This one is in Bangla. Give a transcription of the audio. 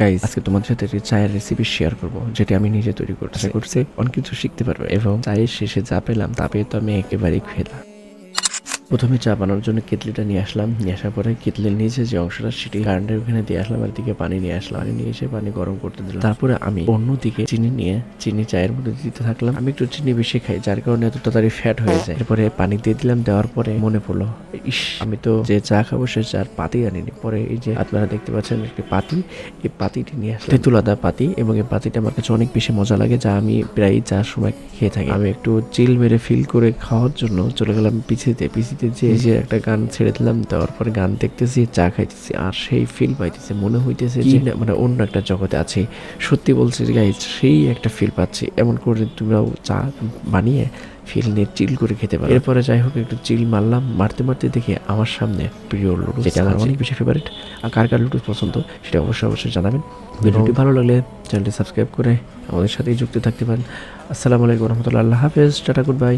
গাইস, আজকে তোমাদের সাথে একটি চায়ের রেসিপি শেয়ার করব, যেটা আমি নিজে তৈরি করছি অনেক কিছু শিখতে পারবে এবং চায়ের শেষে যা পেলাম তা পেয়ে তো আমি একেবারেই খেলাম। প্রথমে চা বানানোর জন্য কেটলিটা নিয়ে আসলাম। নিয়ে আসার পরে কেটলির নিচে যে অংশটা সেটি কারেন্টের ওখানে দিয়ে আসলাম, আর দিকে পানি নিয়ে আসলাম। পানি নিয়ে এসে পানি গরম করতে দিলাম। তারপরে আমি অন্যদিকে চিনি নিয়ে চিনি চায়ের মধ্যে দিতে থাকলাম। আমি একটু চিনি বেশি খাই, যার কারণে এত তাড়াতাড়ি ফ্যাট হয়ে যায়। এরপরে পানি দিয়ে দিলাম। দেওয়ার পরে মনে পড়লো, ইস, আমি তো যে চা খাবো সে চার পাতি আনিনি। পরে এই যে আপনারা দেখতে পাচ্ছেন একটি পাতি, এই পাতিটি নিয়ে আসলাম, তেঁতুল আদা পাতি, এবং এই পাতিটা আমার কাছে অনেক বেশি মজা লাগে, যা আমি প্রায় চার সময় খেয়ে থাকি। আমি একটু চিল মেরে ফিল করে খাওয়ার জন্য চলে গেলাম পিছিতে যে একটা গান ছেড়ে দিলাম। দেওয়ার পরে গান দেখতেছি, চা খাইতেছি, আর সেই ফিল পাইতেছে, মনে হইতেছে যে মানে অন্য একটা জগতে আছি। সত্যি বলছি গাইস, সেই একটা ফিল পাচ্ছি। এমন করে তোমরাও চা বানিয়ে ফিল নিয়ে চিল করে খেতে পারো। এরপরে যাই হোক একটু চিল মারলাম। মারতে মারতে দেখে আমার সামনে প্রিয় লুডুস, যেটা আমার অনেক বেশি ফেভারিট। আর কার কার লুডুস পছন্দ সেটা অবশ্যই জানাবেন। ভিডিওটি ভালো লাগলে চ্যানেলটি সাবস্ক্রাইব করে আমাদের সাথেই যুক্ত থাকতে পারেন। আসসালামু আলাইকুম রহমতুল্লাহ, আল্লাহ হাফেজ, টাটা, গুড বাই।